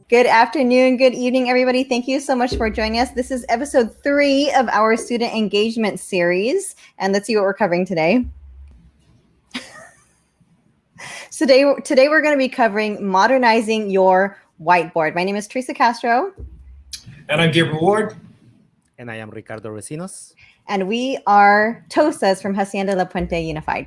Good afternoon, good evening, everybody. Thank you so much for joining us. This is episode 3 of our student engagement series, and let's see what we're covering today. Today we're going to be covering modernizing your whiteboard. My name is Teresa Castro. And I'm Gabriel Ward. And I am Ricardo Recinos. And we are TOSAs from Hacienda La Puente Unified.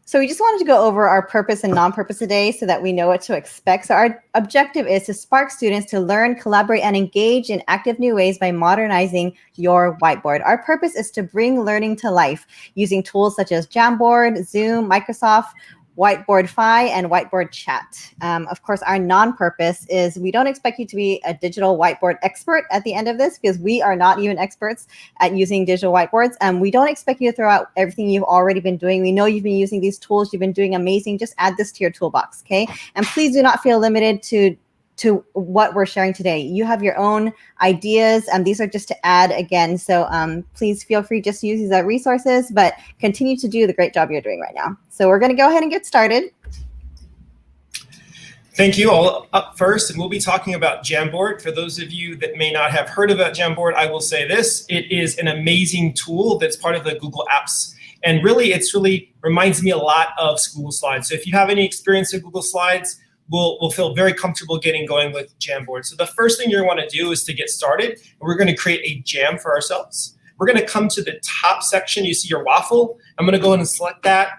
So we just wanted to go over our purpose and non-purpose today so that we know what to expect. So our objective is to spark students to learn, collaborate, and engage in active new ways by modernizing your whiteboard. Our purpose is to bring learning to life using tools such as Jamboard, Zoom, Microsoft, Whiteboard.fi, and Whiteboard.chat. Of course, our non-purpose is we don't expect you to be a digital whiteboard expert at the end of this because we are not even experts at using digital whiteboards. We don't expect you to throw out everything you've already been doing. We know you've been using these tools. You've been doing amazing. Just add this to your toolbox, okay? And please do not feel limited to what we're sharing today. You have your own ideas, and these are just to add again. So please feel free just to use these as resources, but continue to do the great job you're doing right now. So we're going to go ahead and get started. Thank you all. Up first, and we'll be talking about Jamboard. For those of you that may not have heard about Jamboard, I will say this. It is an amazing tool that's part of the Google Apps. And really, it's really reminds me a lot of Google Slides. So if you have any experience with Google Slides, we'll feel very comfortable getting going with Jamboard. So the first thing you want to do is to get started. We're going to create a jam for ourselves. We're going to come to the top section. You see your waffle. I'm going to go ahead and select that.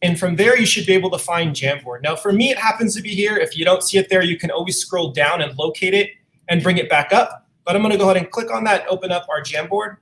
And from there, you should be able to find Jamboard. Now, for me, it happens to be here. If you don't see it there, you can always scroll down and locate it and bring it back up. But I'm going to go ahead and click on that, open up our Jamboard.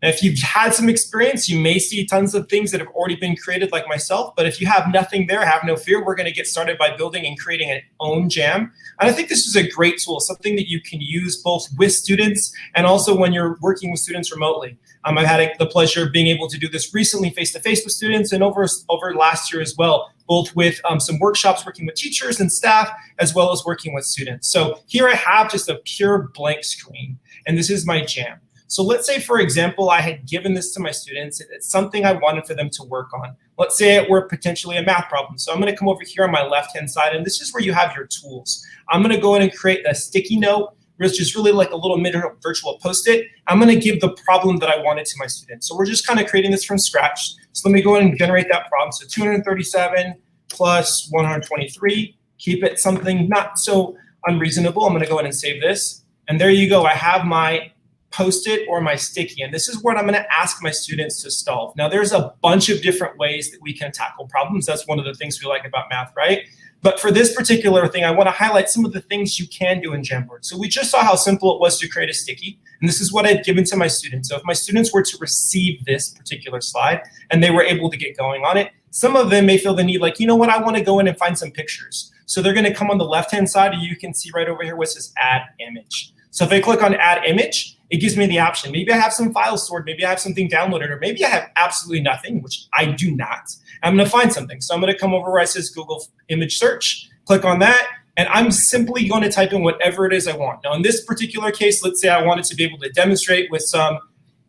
Now, if you've had some experience, you may see tons of things that have already been created like myself. But if you have nothing there, have no fear. We're going to get started by building and creating our own jam. And I think this is a great tool, something that you can use both with students and also when you're working with students remotely. I've had the pleasure of being able to do this recently face-to-face with students and over last year as well, both with some workshops working with teachers and staff, as well as working with students. So here I have just a pure blank screen, and this is my jam. So let's say, for example, I had given this to my students. It's something I wanted for them to work on. Let's say it were potentially a math problem. So I'm going to come over here on my left-hand side, and this is where you have your tools. I'm going to go in and create a sticky note, which is really like a little virtual Post-it. I'm going to give the problem that I wanted to my students. So we're just kind of creating this from scratch. So let me go ahead and generate that problem. So 237 plus 123. Keep it something not so unreasonable. I'm going to go ahead and save this. And there you go. I have my Post-it or my sticky, and this is what I'm going to ask my students to solve. Now, there's a bunch of different ways that we can tackle problems. That's one of the things we like about math, right? But for this particular thing, I want to highlight some of the things you can do in Jamboard. So we just saw how simple it was to create a sticky, and this is what I've given to my students. So if my students were to receive this particular slide and they were able to get going on it, some of them may feel the need like, you know what, I want to go in and find some pictures. So they're going to come on the left-hand side, and you can see right over here where it says Add Image. So if I click on Add Image, it gives me the option. Maybe I have some files stored, maybe I have something downloaded, or maybe I have absolutely nothing, which I do not. I'm going to find something. So I'm going to come over where it says Google Image Search, click on that, and I'm simply going to type in whatever it is I want. Now, in this particular case, let's say I wanted to be able to demonstrate with some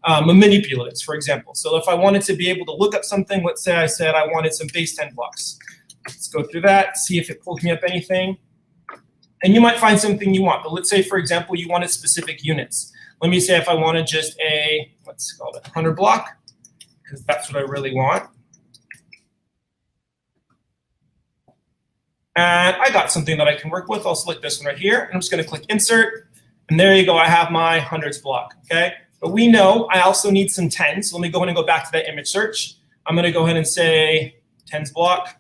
manipulatives, for example. So if I wanted to be able to look up something, let's say I said I wanted some base 10 blocks. Let's go through that, see if it pulls me up anything. And you might find something you want. But let's say, for example, you wanted specific units. Let me say if I wanted just a, let's call it 100 block, because that's what I really want. And I got something that I can work with. I'll select this one right here, and I'm just going to click Insert. And there you go. I have my hundreds block, okay? But we know I also need some tens. So let me go ahead and go back to that image search. I'm going to go ahead and say tens block.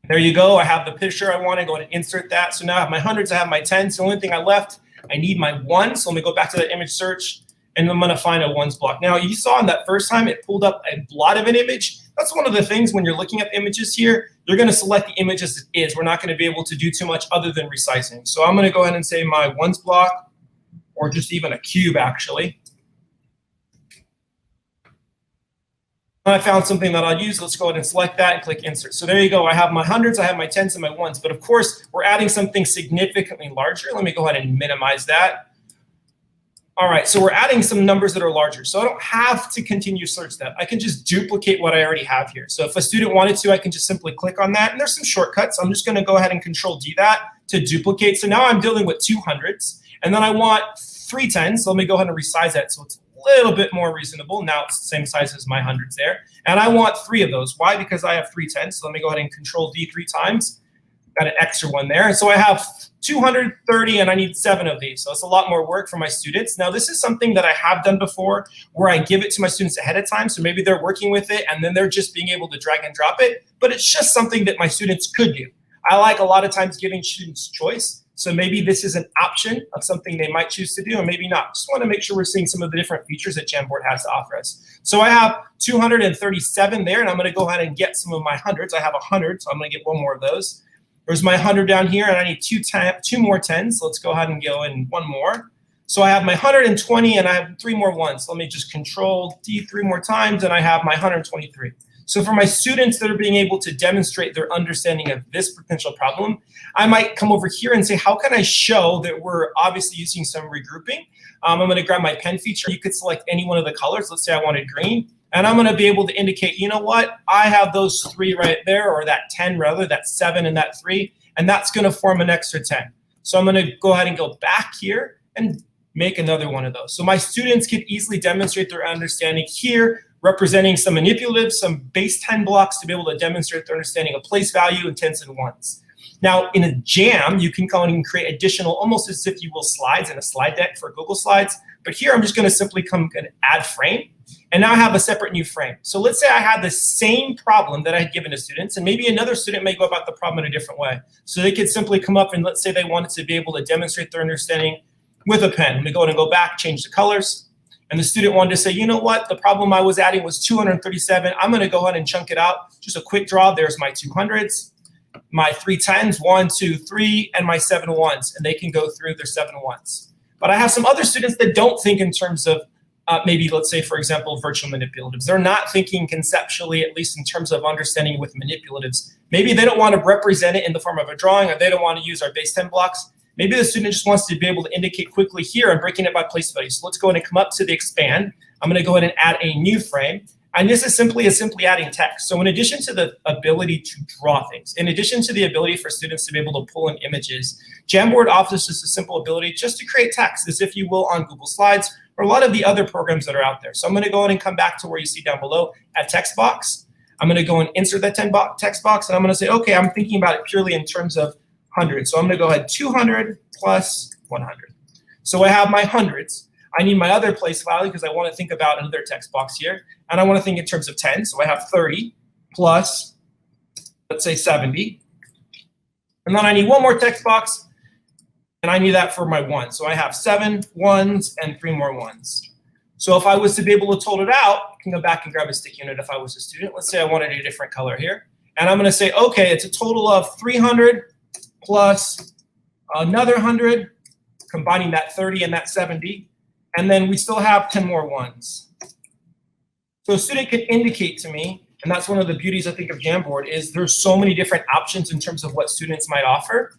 There you go. I have the picture I want to go ahead and insert that. So now I have my hundreds, I have my tens. The only thing I left, I need my ones. So let me go back to that image search, and I'm going to find a ones block. Now, you saw on that first time, it pulled up a blot of an image. That's one of the things when you're looking at images here, you're going to select the image as it is. We're not going to be able to do too much other than resizing. So I'm going to go ahead and say my ones block, or just even a cube, actually. I found something that I'll use. Let's go ahead and select that and click Insert. So there you go. I have my hundreds, I have my tens, and my ones. But of course, we're adding something significantly larger. Let me go ahead and minimize that. All right, so we're adding some numbers that are larger. So I don't have to continue search that. I can just duplicate what I already have here. So if a student wanted to, I can just simply click on that. And there's some shortcuts. I'm just going to go ahead and Control D that to duplicate. So now I'm dealing with 200s. And then I want 3 10s. So let me go ahead and resize that so it's a little bit more reasonable. Now it's the same size as my hundreds there. And I want 3 of those. Why? Because I have 3 10s. So let me go ahead and Control D 3 times. Got an extra one there. And so I have 230 and I need 7 of these. So it's a lot more work for my students. Now this is something that I have done before where I give it to my students ahead of time. So maybe they're working with it and then they're just being able to drag and drop it. But it's just something that my students could do. I like a lot of times giving students choice. So maybe this is an option of something they might choose to do and maybe not. Just want to make sure we're seeing some of the different features that Jamboard has to offer us. So I have 237 there and I'm going to go ahead and get some of my hundreds. I have 100, so I'm going to get 1 more of those. There's my 100 down here, and I need 2 more 10s. So let's go ahead and go in 1 more. So I have my 120, and I have 3 more 1s. So let me just Control D 3 more times, and I have my 123. So for my students that are being able to demonstrate their understanding of this potential problem, I might come over here and say, how can I show that we're obviously using some regrouping? I'm going to grab my pen feature. You could select any one of the colors. Let's say I wanted green. And I'm going to be able to indicate, you know what, I have those 3 right there, or that 10 rather, that 7 and that 3, and that's going to form an extra 10. So I'm going to go ahead and go back here and make another one of those. So my students can easily demonstrate their understanding here, representing some manipulatives, some base 10 blocks to be able to demonstrate their understanding of place value and 10s and 1s. Now in a Jam, you can go and create additional, almost as if you will, slides in a slide deck for Google Slides. But here I'm just going to simply come and add frame. And now I have a separate new frame. So let's say I had the same problem that I had given to students, and maybe another student may go about the problem in a different way. So they could simply come up and let's say they wanted to be able to demonstrate their understanding with a pen. Let me go ahead and go back, change the colors. And the student wanted to say, you know what, the problem I was adding was 237. I'm going to go ahead and chunk it out. Just a quick draw. There's my 200s, my 3 10s, 1, 2, 3, and my 7 1s. And they can go through their 7 1s. But I have some other students that don't think in terms of maybe, let's say, for example, virtual manipulatives. They're not thinking conceptually, at least in terms of understanding with manipulatives. Maybe they don't want to represent it in the form of a drawing, or they don't want to use our base 10 blocks. Maybe the student just wants to be able to indicate quickly here and breaking it by place value. So let's go ahead and come up to the expand. I'm going to go ahead and add a new frame. And this is simply adding text. So in addition to the ability to draw things, in addition to the ability for students to be able to pull in images, Jamboard offers just a simple ability just to create text, as if you will on Google Slides or a lot of the other programs that are out there. So I'm going to go ahead and come back to where you see down below at text box. I'm going to go and insert that text box, and I'm going to say, okay, I'm thinking about it purely in terms of hundreds. So I'm going to go ahead 200 plus 100. So I have my hundreds. I need my other place value because I want to think about another text box here. And I want to think in terms of 10. So I have 30 plus, let's say 70. And then I need one more text box. And I need that for my 1. So I have 7 1s and 3 more 1s. So if I was to be able to total it out, I can go back and grab a stick unit if I was a student. Let's say I wanted a different color here. And I'm going to say, okay, it's a total of 300 plus another 100, combining that 30 and that 70. And then we still have 10 more 1s. So a student can indicate to me, and that's one of the beauties, I think, of Jamboard, is there's so many different options in terms of what students might offer.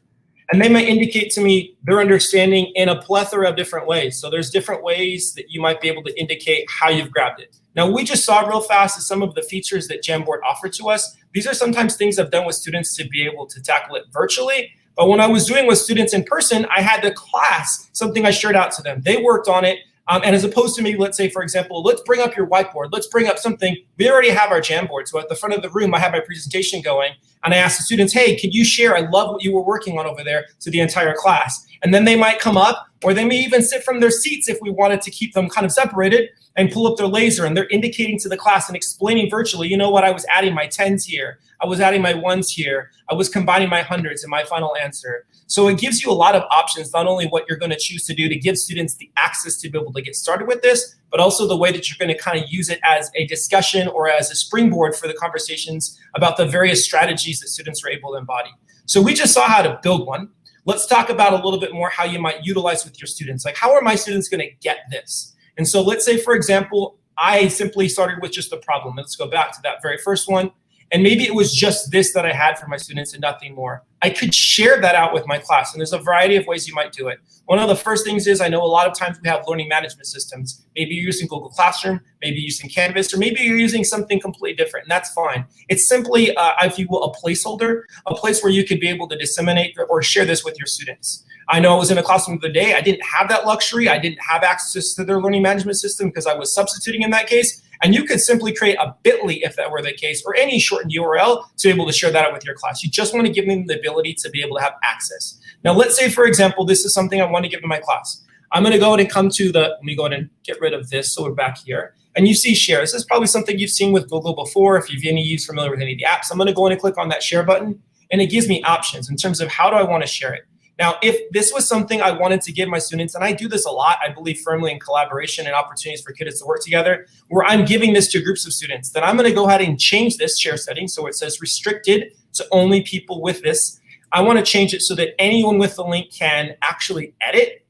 And they might indicate to me their understanding in a plethora of different ways. So there's different ways that you might be able to indicate how you've grabbed it. Now, we just saw real fast is some of the features that Jamboard offered to us. These are sometimes things I've done with students to be able to tackle it virtually. But when I was doing with students in person, I had the class, something I shared out to them. They worked on it. And as opposed to me, let's say, for example, let's bring up your whiteboard. Let's bring up something. We already have our Jamboard. So at the front of the room, I have my presentation going. And I asked the students, hey, can you share? I love what you were working on over there to the entire class. And then they might come up, or they may even sit from their seats if we wanted to keep them kind of separated, and pull up their laser. And they're indicating to the class and explaining virtually, you know what, I was adding my 10s here. I was adding my 1s here. I was combining my 100s in my final answer. So it gives you a lot of options, not only what you're going to choose to do to give students the access to be able to get started with this, but also the way that you're going to kind of use it as a discussion or as a springboard for the conversations about the various strategies that students are able to embody. So we just saw how to build one. Let's talk about a little bit more how you might utilize with your students. Like, how are my students going to get this? And so let's say, for example, I simply started with just the problem. Let's go back to that very first one. and maybe it was just this that I had for my students and nothing more. I could share that out with my class, and there's a variety of ways you might do it. One of the first things is I know a lot of times we have learning management systems. Maybe you're using Google Classroom, maybe you're using Canvas, or maybe you're using something completely different, and that's fine. It's simply, if you will, a placeholder, a place where you could be able to disseminate or share this with your students. I know I was in a classroom the other day. I didn't have that luxury. I didn't have access to their learning management system because I was substituting in that case. And you could simply create a bit.ly if that were the case, or any shortened URL to be able to share that out with your class. You just want to give them the ability to be able to have access. Now, let's say, for example, this is something I want to give to my class. I'm going to go ahead and come to let me go ahead and get rid of this. So we're back here. And you see share. This is probably something you've seen with Google before. If you've familiar with any of the apps, I'm going to go in and click on that share button. And it gives me options in terms of how do I want to share it. Now, if this was something I wanted to give my students, and I do this a lot, I believe firmly in collaboration and opportunities for kids to work together, where I'm giving this to groups of students, then I'm going to go ahead and change this share setting so it says restricted to only people with this. I want to change it so that anyone with the link can actually edit.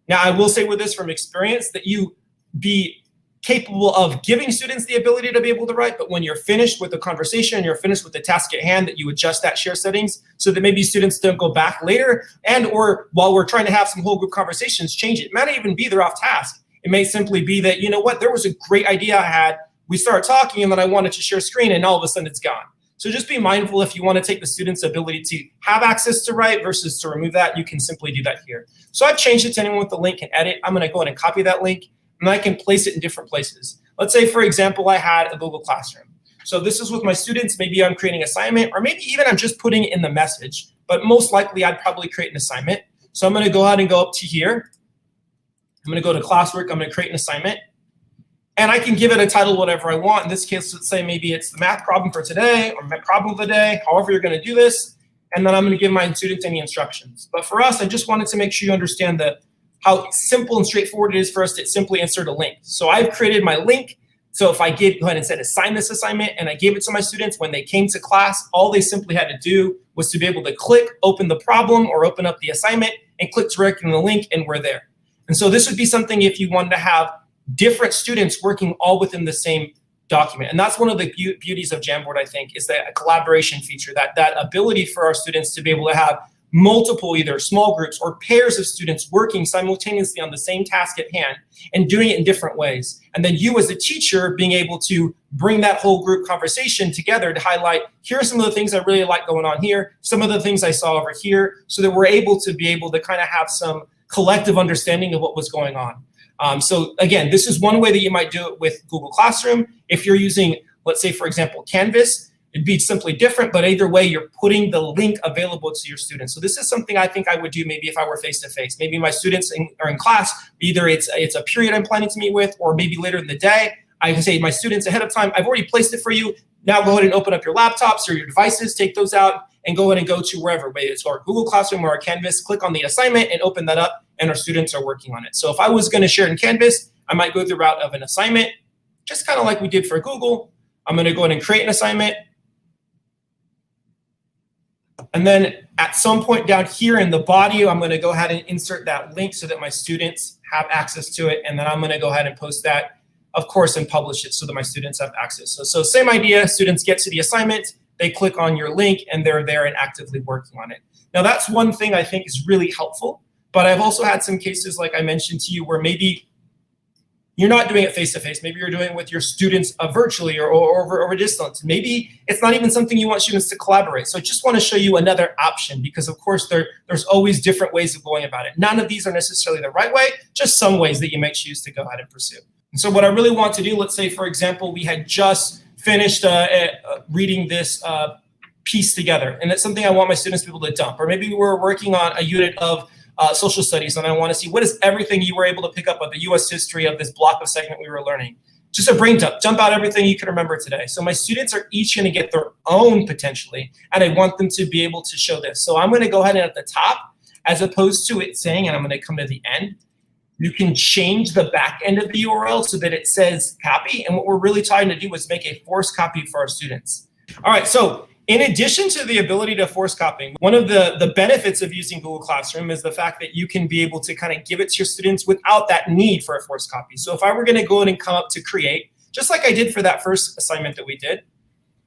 Now, I will say with this from experience that you be capable of giving students the ability to be able to write, but when you're finished with the conversation and you're finished with the task at hand, that you adjust that share settings so that maybe students don't go back later and or while we're trying to have some whole group conversations, change it. It might not even be they're off task. It may simply be that, you know what, there was a great idea I had, we started talking and then I wanted to share screen and all of a sudden it's gone. So just be mindful if you want to take the student's ability to have access to write versus to remove that, you can simply do that here. So I've changed it to anyone with the link and edit. I'm going to go ahead and copy that link. And I can place it in different places. Let's say, for example, I had a Google Classroom. So this is with my students. Maybe I'm creating an assignment, or maybe even I'm just putting it in the message. But most likely, I'd probably create an assignment. So I'm going to go ahead and go up to here. I'm going to go to classwork. I'm going to create an assignment. And I can give it a title, whatever I want. In this case, let's say maybe it's the math problem for today or math problem of the day, however you're going to do this. And then I'm going to give my students any instructions. But for us, I just wanted to make sure you understand that how simple and straightforward it is for us to simply insert a link. So I've created my link. So if I go ahead and said assign this assignment and I gave it to my students when they came to class, all they simply had to do was to be able to click, open the problem or open up the assignment and click directly on the link and we're there. And so this would be something if you wanted to have different students working all within the same document. And that's one of the beauties of Jamboard, I think, is that collaboration feature, that ability for our students to be able to have multiple either small groups or pairs of students working simultaneously on the same task at hand and doing it in different ways. And then you as a teacher being able to bring that whole group conversation together to highlight, here are some of the things I really like going on here, some of the things I saw over here, so that we're able to kind of have some collective understanding of what was going on. So again, this is one way that you might do it with Google Classroom. If you're using, let's say, for example, Canvas, it'd be simply different, but either way, you're putting the link available to your students. So this is something I think I would do maybe if I were face-to-face. Maybe my students are in class, either it's a period I'm planning to meet with, or maybe later in the day, I can say, my students ahead of time, I've already placed it for you. Now go ahead and open up your laptops or your devices, take those out, and go ahead and go to wherever, whether it's our Google Classroom or our Canvas, click on the assignment and open that up, and our students are working on it. So if I was gonna share in Canvas, I might go the route of an assignment, just kind of like we did for Google. I'm gonna go ahead and create an assignment. And then at some point down here in the body, I'm going to go ahead and insert that link so that my students have access to it. And then I'm going to go ahead and post that, of course, and publish it so that my students have access. So same idea, students get to the assignment, they click on your link, and they're there and actively working on it. Now, that's one thing I think is really helpful. But I've also had some cases, like I mentioned to you, where maybe you're not doing it face-to-face. Maybe you're doing it with your students virtually or over distance. Maybe it's not even something you want students to collaborate. So I just want to show you another option because, of course, there's always different ways of going about it. None of these are necessarily the right way, just some ways that you may choose to go ahead and pursue. And so what I really want to do, let's say, for example, we had just finished reading this piece together, and it's something I want my students to be able to dump. Or maybe we're working on a unit of social studies, and I want to see what is everything you were able to pick up of the U.S. history of this block of segment we were learning. Just a brain dump out everything you can remember today. So my students are each going to get their own potentially, and I want them to be able to show this. So I'm going to go ahead and at the top, as opposed to it saying, and I'm going to come to the end, you can change the back end of the URL so that it says copy. And what we're really trying to do is make a forced copy for our students. All right, so in addition to the ability to force copying, one of the benefits of using Google Classroom is the fact that you can be able to kind of give it to your students without that need for a forced copy. So if I were going to go in and come up to create, just like I did for that first assignment that we did,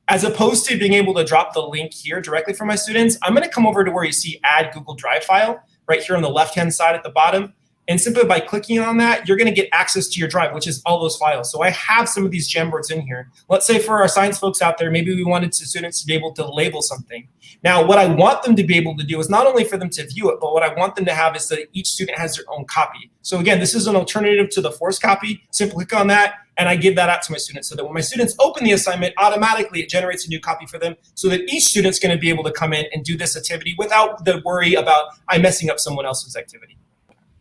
As opposed to being able to drop the link here directly for my students, I'm going to come over to where you see Add Google Drive File right here on the left-hand side at the bottom. And simply by clicking on that, you're going to get access to your drive, which is all those files. So I have some of these Jamboards in here. Let's say for our science folks out there, maybe we wanted students to be able to label something. Now, what I want them to be able to do is not only for them to view it, but what I want them to have is that each student has their own copy. So again, this is an alternative to the forced copy. Simply click on that, and I give that out to my students so that when my students open the assignment, automatically it generates a new copy for them so that each student's going to be able to come in and do this activity without the worry about I'm messing up someone else's activity.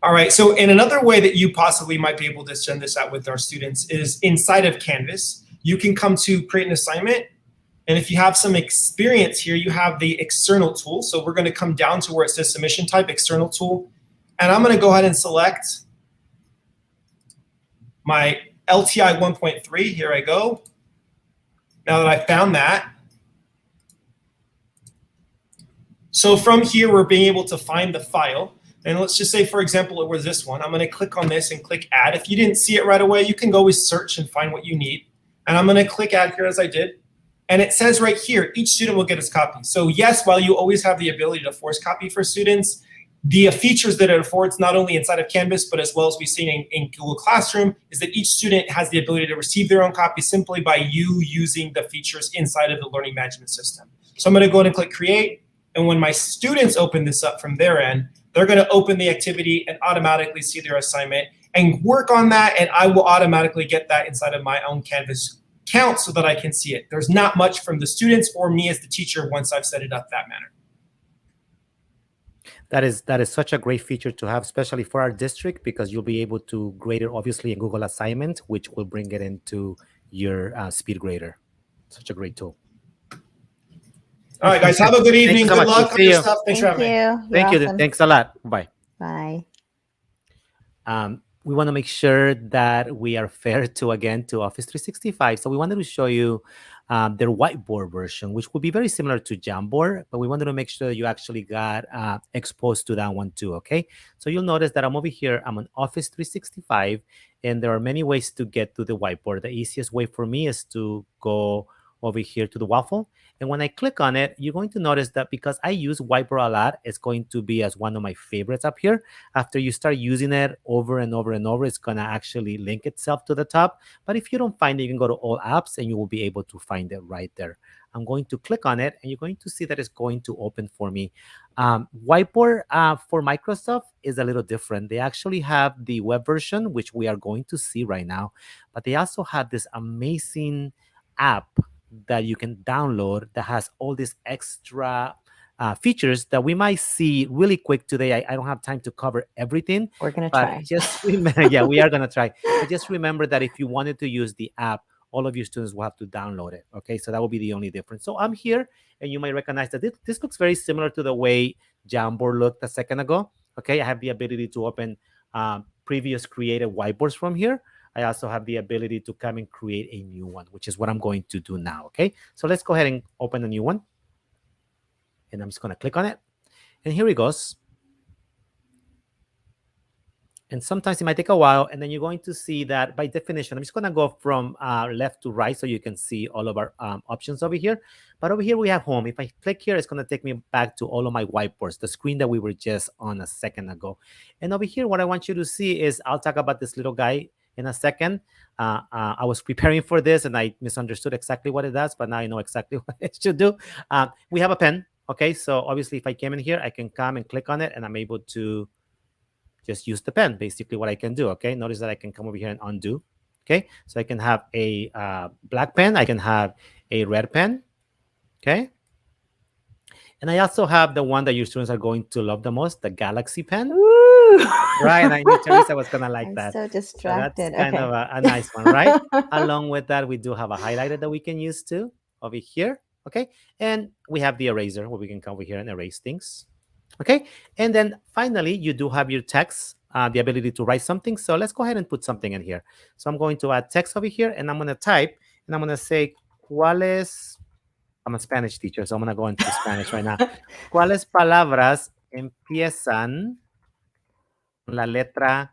All right, so in another way that you possibly might be able to send this out with our students is inside of Canvas. You can come to create an assignment, and if you have some experience here, you have the external tool. So we're going to come down to where it says submission type, external tool, and I'm going to go ahead and select my LTI 1.3. Here I go. Now that I found that. So from here, we're being able to find the file. And let's just say, for example, it was this one. I'm going to click on this and click Add. If you didn't see it right away, you can always search and find what you need. And I'm going to click Add here as I did. And it says right here, each student will get his copy. So yes, while you always have the ability to force copy for students, the features that it affords not only inside of Canvas, but as well as we've seen in Google Classroom, is that each student has the ability to receive their own copy simply by you using the features inside of the learning management system. So I'm going to go ahead and click Create. And when my students open this up from their end, they're going to open the activity and automatically see their assignment and work on that, and I will automatically get that inside of my own Canvas account so that I can see it. There's not much from the students or me as the teacher once I've set it up that manner. That is such a great feature to have, especially for our district, because you'll be able to grade it obviously in Google Assignment, which will bring it into your speed grader. Such a great tool. All right, guys, have a good evening. So good luck with your you. stuff. Thanks for having me. Thank you. Awesome. Thanks a lot. Bye. Bye. We want to make sure that we are fair to Office 365. So we wanted to show you their whiteboard version, which will be very similar to Jamboard, but we wanted to make sure that you actually got exposed to that one too, okay? So you'll notice that I'm over here, I'm on Office 365, and there are many ways to get to the whiteboard. The easiest way for me is to go over here to the waffle. And when I click on it, you're going to notice that because I use Whiteboard a lot, it's going to be as one of my favorites up here. After you start using it over and over and over, it's going to actually link itself to the top. But if you don't find it, you can go to all apps and you will be able to find it right there. I'm going to click on it and you're going to see that it's going to open for me. Whiteboard for Microsoft is a little different. They actually have the web version, which we are going to see right now, but they also have this amazing app that you can download that has all these extra features that we might see really quick today. I don't have time to cover everything. We're going to try. Just remember, yeah, we are going to try. But just remember that if you wanted to use the app, all of your students will have to download it. Okay, so that will be the only difference. So I'm here, and you might recognize that this looks very similar to the way Jamboard looked a second ago. Okay, I have the ability to open previous created whiteboards from here. I also have the ability to come and create a new one, which is what I'm going to do now, okay? So let's go ahead and open a new one. And I'm just going to click on it. And here it goes. And sometimes it might take a while, and then you're going to see that by definition, I'm just going to go from left to right so you can see all of our options over here. But over here, we have home. If I click here, it's going to take me back to all of my whiteboards, the screen that we were just on a second ago. And over here, what I want you to see is I'll talk about this little guy in a second. I was preparing for this and I misunderstood exactly what it does, but now I know exactly what it should do. We have a pen. Okay, so obviously if I came in here, I can come and click on it and I'm able to just use the pen, basically what I can do. Okay, notice that I can come over here and undo. Okay, so I can have a black pen, I can have a red pen. Okay, and I also have the one that your students are going to love the most, the Galaxy pen. Woo! Right, and I knew Teresa was gonna like that. So distracted. So that's kind of a nice one, right? Along with that, we do have a highlighter that we can use too over here. Okay, and we have the eraser where we can come over here and erase things. Okay, and then finally, you do have your text, the ability to write something. So let's go ahead and put something in here. So I'm going to add text over here, and I'm going to type, and I'm going to say, ¿cuáles? I'm a Spanish teacher, so I'm going to go into Spanish right now. ¿Cuáles palabras empiezan la letra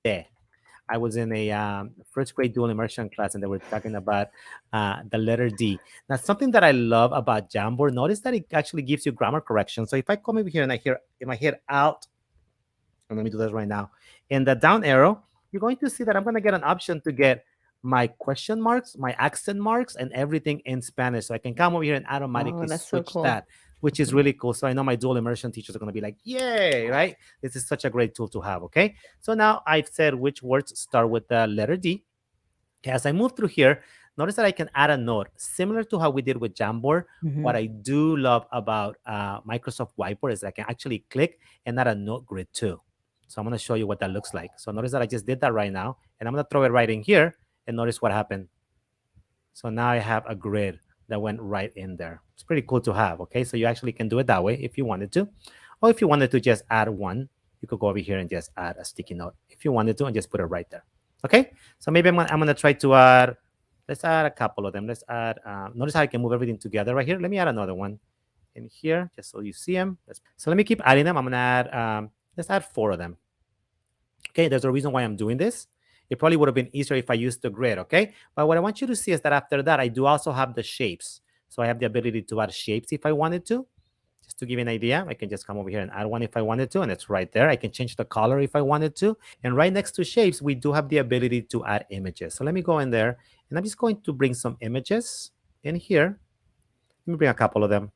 D? I was in a first grade dual immersion class, and they were talking about the letter D. Now, something that I love about Jamboard, notice that it actually gives you grammar correction. So if I come over here and I hit Alt, and let me do this right now, in the down arrow, you're going to see that I'm going to get an option to get my question marks, my accent marks, and everything in Spanish. So I can come over here and Oh, automatically that's so switch cool. that, which is really cool. So I know my dual immersion teachers are going to be like, yay, right? This is such a great tool to have, okay? So now I've said which words start with the letter D. As I move through here, notice that I can add a note, similar to how we did with Jamboard. What I do love about Microsoft Whiteboard is I can actually click and add a note grid too. So I'm going to show you what that looks like. So notice that I just did that right now, and I'm going to throw it right in here, and notice what happened. So now I have a grid that went right in there. It's pretty cool to have, okay? So you actually can do it that way if you wanted to. Or if you wanted to just add one, you could go over here and just add a sticky note if you wanted to and just put it right there. Okay? So maybe I'm gonna try to add, let's add a couple of them. Let's add, notice how I can move everything together right here. Let me add another one in here just so you see them. So let me keep adding them. I'm gonna add, let's add 4 of them. Okay, there's a reason why I'm doing this. It probably would have been easier if I used the grid, okay? But what I want you to see is that after that, I do also have the shapes. So I have the ability to add shapes if I wanted to. Just to give you an idea, I can just come over here and add one if I wanted to, and it's right there. I can change the color if I wanted to. And right next to shapes, we do have the ability to add images. So let me go in there, and I'm just going to bring some images in here. Let me bring a couple of them.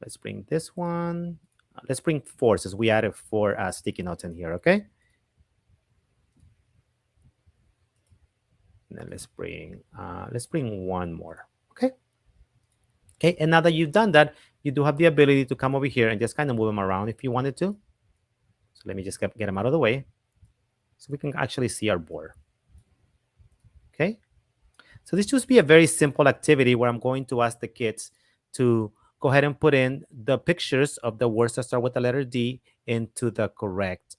Let's bring this one. Let's bring 4, since we added 4 sticky notes in here, okay? And then let's bring one more. Okay. Okay. And now that you've done that, you do have the ability to come over here and just kind of move them around if you wanted to. So let me just get them out of the way so we can actually see our board. Okay. So this just be a very simple activity where I'm going to ask the kids to go ahead and put in the pictures of the words that start with the letter D into the correct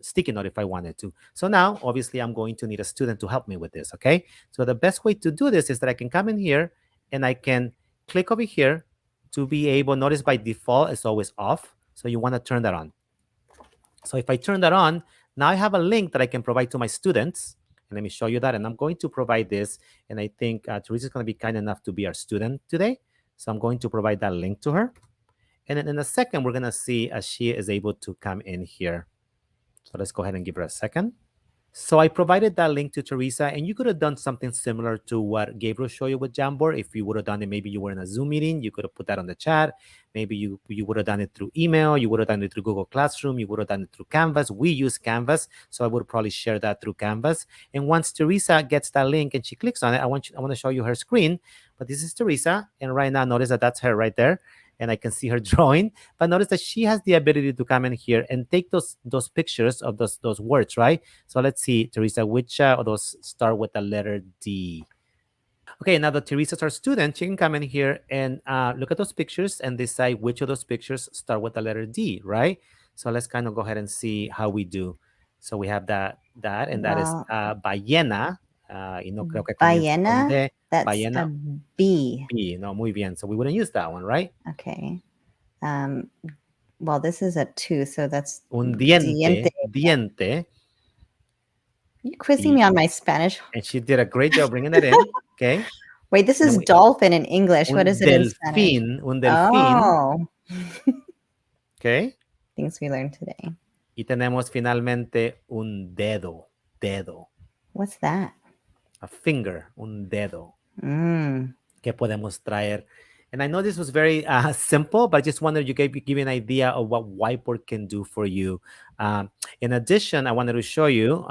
sticky note if I wanted to. So now, obviously, I'm going to need a student to help me with this, okay? So the best way to do this is that I can come in here and I can click over here to be able, notice by default, it's always off. So you want to turn that on. So if I turn that on, now I have a link that I can provide to my students. And let me show you that. And I'm going to provide this. And I think Teresa is going to be kind enough to be our student today. So I'm going to provide that link to her. And then in a second, we're going to see as she is able to come in here. So let's go ahead and give her a second. So I provided that link to Teresa, and you could have done something similar to what Gabriel showed you with Jamboard. If you would have done it, maybe you were in a Zoom meeting, you could have put that on the chat. Maybe you would have done it through email. You would have done it through Google Classroom. You would have done it through Canvas. We use Canvas, so I would probably share that through Canvas. And once Teresa gets that link and she clicks on it, I want to show you her screen. But this is Teresa, and right now, notice that that's her right there. And I can see her drawing, but notice that she has the ability to come in here and take those pictures of those words, right? So let's see, Teresa, which of those start with the letter D? Okay, now that Teresa's our student, she can come in here and look at those pictures and decide which of those pictures start with the letter D, right? So let's kind of go ahead and see how we do. So we have that, and that is ballena. Creo que comienza con Ballena, D. that's Ballena. a B. B, no, muy bien. So we wouldn't use that one, right? Okay. Well, this is a 2, so that's Un diente. Diente. You're quizzing me on my Spanish. And she did a great job bringing it in. Okay. Wait, this is dolphin in English. What is it in Spanish? Un delfín. Oh. Okay. Things we learned today. Y tenemos finalmente un dedo. Dedo. What's that? A finger. Un dedo. Mm. Que podemos traer. And I know this was very simple, but I just wanted to give you an idea of what Whiteboard can do for you. In addition, I wanted to show you,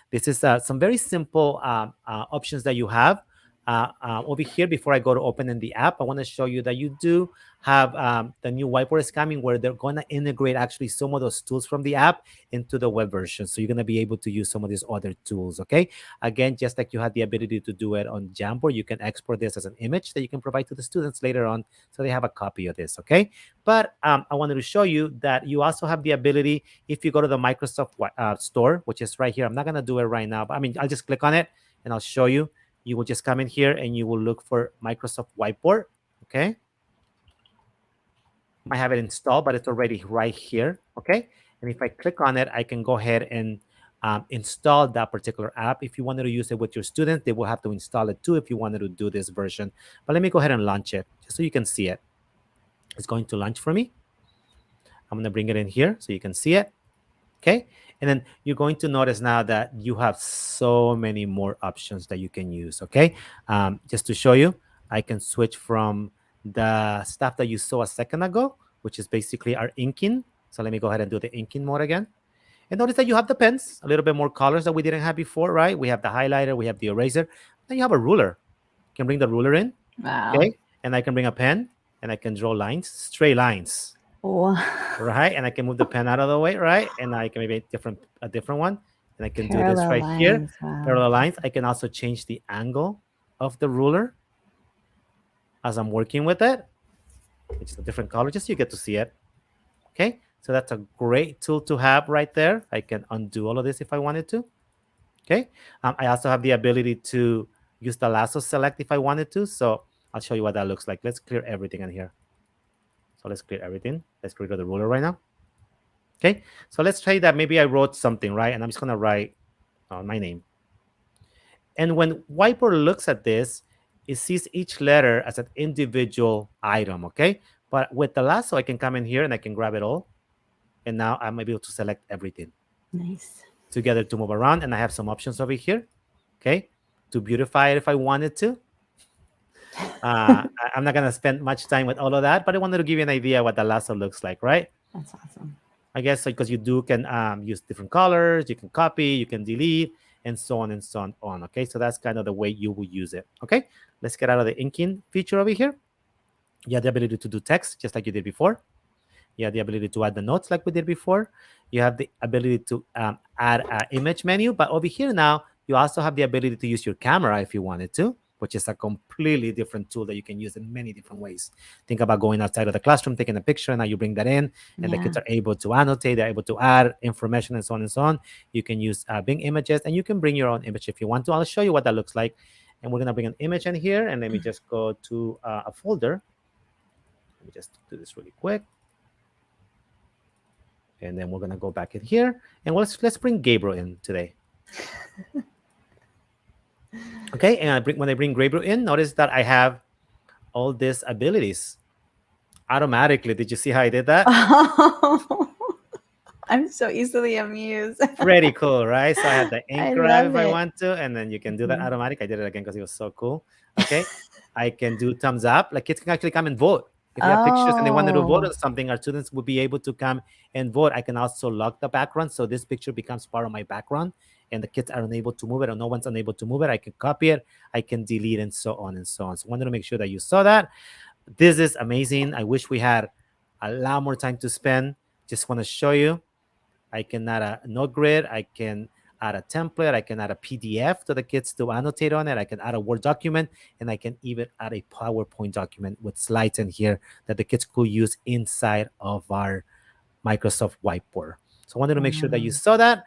this is some very simple options that you have. Over here, before I go to open in the app, I want to show you that you do have the new Whiteboard is coming, where they're going to integrate actually some of those tools from the app into the web version. So you're going to be able to use some of these other tools, okay? Again, just like you had the ability to do it on Jamboard, you can export this as an image that you can provide to the students later on so they have a copy of this, okay? But I wanted to show you that you also have the ability, if you go to the Microsoft store, which is right here. I'm not going to do it right now, but I mean, I'll just click on it and I'll show you. You will just come in here and you will look for Microsoft Whiteboard, okay? I have it installed, but it's already right here, okay? And if I click on it, I can go ahead and install that particular app. If you wanted to use it with your students, they will have to install it too if you wanted to do this version. But let me go ahead and launch it just so you can see it. It's going to launch for me. I'm going to bring it in here so you can see it. Okay. And then you're going to notice now that you have so many more options that you can use. Okay. Just to show you, I can switch from the stuff that you saw a second ago, which is basically our inking. So let me go ahead and do the inking mode again. And notice that you have the pens, a little bit more colors that we didn't have before, right? We have the highlighter, we have the eraser. Then you have a ruler. You can bring the ruler in. Wow. Okay. And I can bring a pen and I can draw lines, straight lines. Wow. Right, and I can move the pen out of the way, right, and I can maybe a different one, and I can do this right here. Wow. Parallel lines. I can also change the angle of the ruler as I'm working with it, which is a different color, just so you get to see it. Okay, so that's a great tool to have right there. I can undo all of this if I wanted to. Okay, I also have the ability to use the lasso select if I wanted to. So I'll show you what that looks like. Let's clear everything in here. So let's clear everything. Let's get rid of the ruler right now. Okay, so let's try that. Maybe I wrote something, right? And I'm just going to write my name. And when Whiteboard looks at this, it sees each letter as an individual item, okay? But with the lasso, I can come in here and I can grab it all. And now I'm able to select everything. Nice. Together to move around. And I have some options over here, okay? To beautify it if I wanted to. I'm not going to spend much time with all of that, but I wanted to give you an idea what the lasso looks like, right? That's awesome. I guess because you can use different colors, you can copy, you can delete, and so on and so on. Okay, so that's kind of the way you will use it. Okay, let's get out of the inking feature over here. You have the ability to do text just like you did before. You have the ability to add the notes like we did before. You have the ability to add an image menu, but over here now, you also have the ability to use your camera if you wanted to, which is a completely different tool that you can use in many different ways. Think about going outside of the classroom, taking a picture, and now you bring that in, and the kids are able to annotate, they're able to add information and so on and so on. You can use Bing images, and you can bring your own image if you want to. I'll show you what that looks like. And we're going to bring an image in here, and let me just go to a folder. Let me just do this really quick. And then we're going to go back in here, and let's bring Gabriel in today. Okay, and when I bring Gabriel in, notice that I have all these abilities automatically. Did you see how I did that? I'm so easily amused. Pretty cool, right? So I have the ink grab if I it. want to, and then you can do that automatic. I did it again because it was so cool. Okay, I can do thumbs up. Like kids can actually come and vote. If you have pictures and they wanted to vote on something, our students will be able to come and vote. I can also lock the background, so this picture becomes part of my background, and the kids are unable to move it, or no one's unable to move it. I can copy it, I can delete, and so on and so on. So I wanted to make sure that you saw that. This is amazing. I wish we had a lot more time to spend. Just want to show you. I can add a note grid. I can add a template. I can add a PDF to the kids to annotate on it. I can add a Word document, and I can even add a PowerPoint document with slides in here that the kids could use inside of our Microsoft Whiteboard. So I wanted to make sure that you saw that.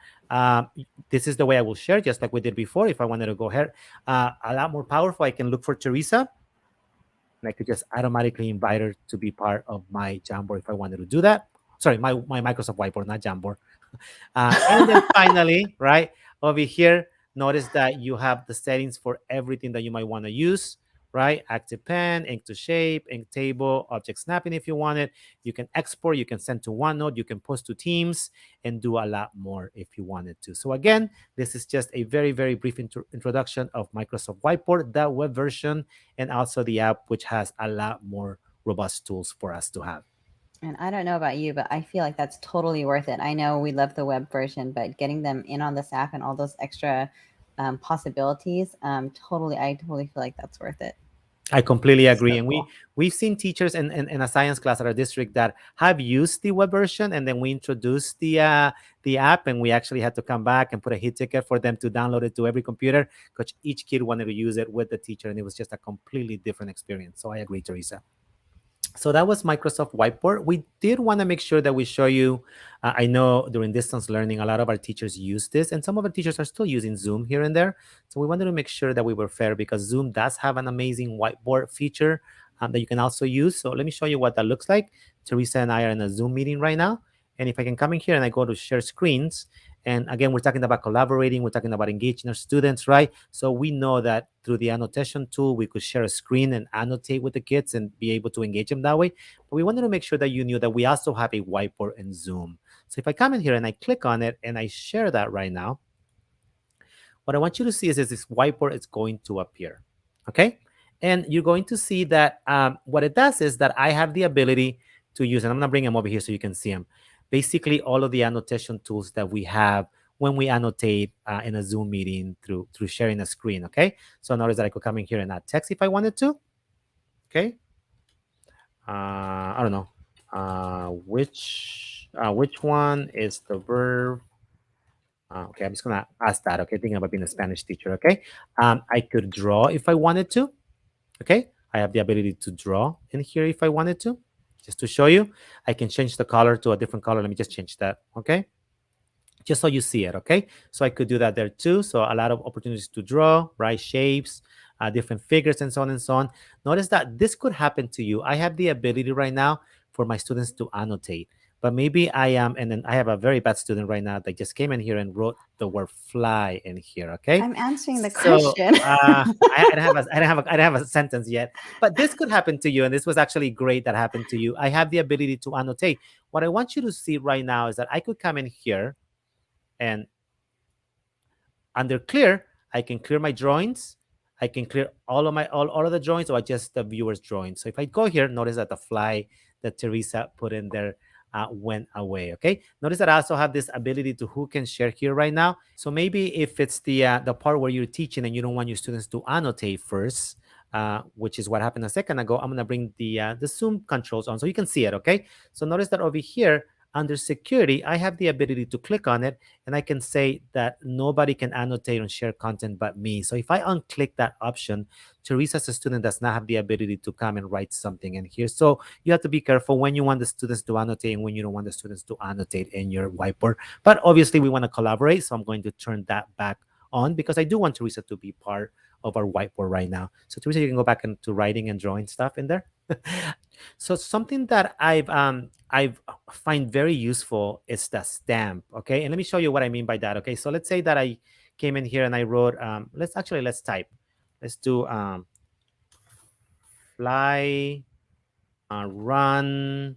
This is the way I will share, just like we did before. If I wanted to go ahead, a lot more powerful, I can look for Teresa, and I could just automatically invite her to be part of my Jamboard if I wanted to do that. Sorry, my Microsoft Whiteboard, not Jamboard. And then finally, right over here, notice that you have the settings for everything that you might want to use, right? Active pen, ink to shape, ink table, object snapping if you want it. You can export, you can send to OneNote, you can post to Teams, and do a lot more if you wanted to. So again, this is just a very, very brief introduction of Microsoft Whiteboard, that web version, and also the app, which has a lot more robust tools for us to have. And I don't know about you, but I feel like that's totally worth it. I know we love the web version, but getting them in on this app and all those extra possibilities, I totally feel like that's worth it. I completely agree. So and cool. We've seen teachers in a science class at our district that have used the web version, and then we introduced the app, and we actually had to come back and put a hit ticket for them to download it to every computer, because each kid wanted to use it with the teacher, and it was just a completely different experience. So I agree, Teresa. So that was Microsoft Whiteboard. We did want to make sure that we show you, I know during distance learning, a lot of our teachers use this, and some of our teachers are still using Zoom here and there. So we wanted to make sure that we were fair, because Zoom does have an amazing whiteboard feature that you can also use. So let me show you what that looks like. Teresa and I are in a Zoom meeting right now. And if I can come in here and I go to share screens, And again, we're talking about collaborating, we're talking about engaging our students, right? So we know that through the annotation tool, we could share a screen and annotate with the kids and be able to engage them that way. But we wanted to make sure that you knew that we also have a whiteboard in Zoom. So if I come in here and I click on it and I share that right now, what I want you to see is this whiteboard is going to appear, okay? And you're going to see that what it does is that I have the ability to use, and I'm gonna bring them over here so you can see them. Basically, all of the annotation tools that we have when we annotate in a Zoom meeting through sharing a screen, okay? So notice that I could come in here and add text if I wanted to, okay? I don't know, which one is the verb? Okay, I'm just gonna ask that. Okay, thinking about being a Spanish teacher. Okay, I could draw if I wanted to. Okay, I have the ability to draw in here if I wanted to. Just to show you, I can change the color to a different color. Let me just change that. Okay, just so you see it. Okay, so I could do that there too. So a lot of opportunities to draw, right? Shapes, different figures, and so on and so on. Notice that this could happen to you. I have the ability right now for my students to annotate. But maybe I am, and then I have a very bad student right now that just came in here and wrote the word fly in here. Okay, I'm answering the so question. I don't have a sentence yet, but this could happen to you, and this was actually great that happened to you. I have the ability to annotate. What I want you to see right now is that I could come in here and under clear, I can clear my drawings. I can clear all of the drawings or just the viewer's drawings. So if I go here, notice that the fly that Teresa put in there went away. Okay. Notice that I also have this ability to who can share here right now. So maybe if it's the part where you're teaching and you don't want your students to annotate first, which is what happened a second ago, I'm gonna bring the Zoom controls on so you can see it. Okay. So notice that over here under security, I have the ability to click on it and I can say that nobody can annotate and share content but me. So if I unclick that option, Teresa as a student does not have the ability to come and write something in here. So you have to be careful when you want the students to annotate and when you don't want the students to annotate in your whiteboard. But obviously we want to collaborate. So I'm going to turn that back on because I do want Teresa to be part of our whiteboard right now. So Teresa, you can go back into writing and drawing stuff in there. So something that I've find very useful is the stamp. Okay, and let me show you what I mean by that. Okay, so let's say that I came in here and I wrote. Let's type. Let's do fly, run,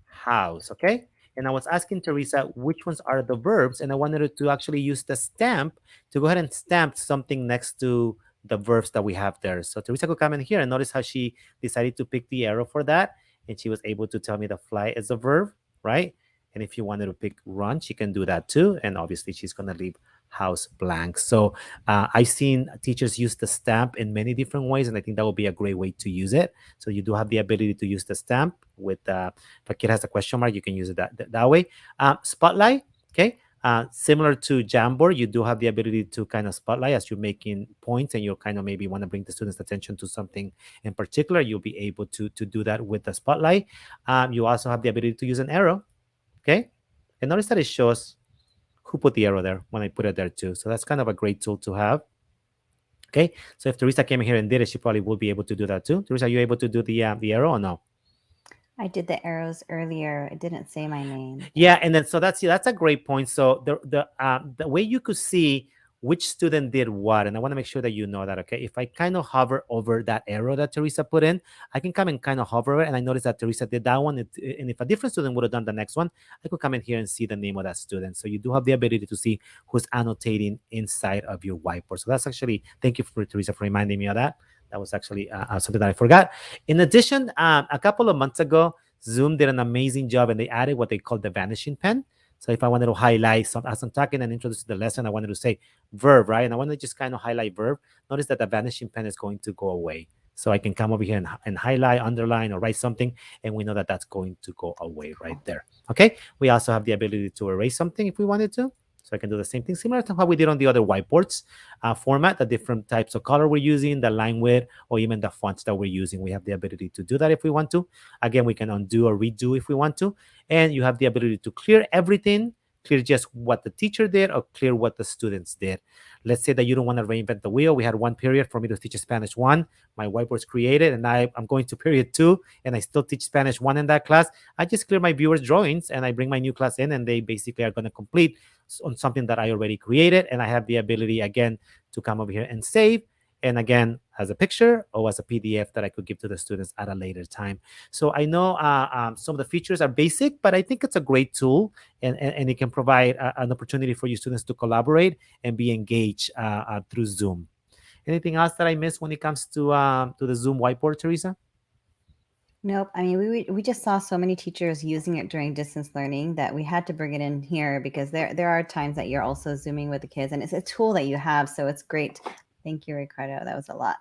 house. Okay, and I was asking Teresa which ones are the verbs, and I wanted her to actually use the stamp to go ahead and stamp something next to the verbs that we have there. So Teresa could come in here and notice how she decided to pick the arrow for that, and she was able to tell me the fly is a verb, right? And if you wanted to pick run, she can do that too. And obviously, she's going to leave house blank. So I've seen teachers use the stamp in many different ways, and I think that would be a great way to use it. So you do have the ability to use the stamp with if a kid has a question mark, you can use it that way. Spotlight, okay. Similar to Jamboard, you do have the ability to kind of spotlight as you're making points and you kind of maybe want to bring the students' attention to something in particular. You'll be able to do that with the spotlight. You also have the ability to use an arrow, okay? And notice that it shows who put the arrow there when I put it there too. So that's kind of a great tool to have. Okay, so if Teresa came in here and did it, she probably will be able to do that too. Teresa, are you able to do the arrow or no? I did the arrows earlier. It didn't say my name. Yeah, and then so that's a great point. So the way you could see which student did what, and I want to make sure that you know that. Okay, if I kind of hover over that arrow that Teresa put in, I can come and kind of hover it, and I notice that Teresa did that one. And if a different student would have done the next one, I could come in here and see the name of that student. So you do have the ability to see who's annotating inside of your whiteboard. So that's actually, thank you for Teresa for reminding me of that. That was actually something that I forgot. In addition, a couple of months ago, Zoom did an amazing job and they added what they call the vanishing pen. So if I wanted to highlight something, as I'm talking and introduce the lesson, I wanted to say verb, right? And I want to just kind of highlight verb. Notice that the vanishing pen is going to go away. So I can come over here and highlight, underline, or write something, and we know that that's going to go away right there. Okay? We also have the ability to erase something if we wanted to. So I can do the same thing, similar to how we did on the other whiteboards format, the different types of color we're using, the line width, or even the fonts that we're using. We have the ability to do that if we want to. Again, we can undo or redo if we want to. And you have the ability to clear everything, clear just what the teacher did or clear what the students did. Let's say that you don't want to reinvent the wheel. We had one period for me to teach Spanish 1. My whiteboard's created, and I'm going to period 2, and I still teach Spanish 1 in that class. I just clear my viewers' drawings, and I bring my new class in, and they basically are going to complete on something that I already created, and I have the ability again to come over here and save, and again as a picture or as a PDF that I could give to the students at a later time. So I know some of the features are basic, but I think it's a great tool, and it can provide an opportunity for you students to collaborate and be engaged through Zoom. Anything else that I missed when it comes to the Zoom whiteboard, Teresa? Nope. I mean, we just saw so many teachers using it during distance learning that we had to bring it in here because there are times that you're also Zooming with the kids, and it's a tool that you have, so it's great. Thank you, Ricardo. That was a lot.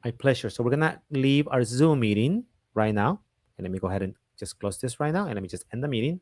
My pleasure. So we're gonna leave our Zoom meeting right now, and let me go ahead and just close this right now, and let me just end the meeting.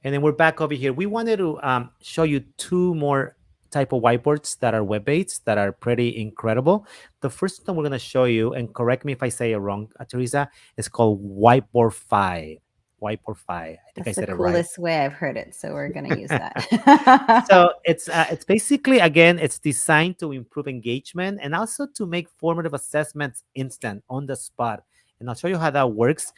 And then we're back over here. We wanted to show you two more type of whiteboards that are web-based that are pretty incredible. The first one we're going to show you, and correct me if I say it wrong, Teresa, is called Whiteboard.fi. Whiteboard.fi. I think That's I said the it right. coolest way I've heard it, so we're going to use that. So it's basically, again, it's designed to improve engagement and also to make formative assessments instant on the spot. And I'll show you how that works.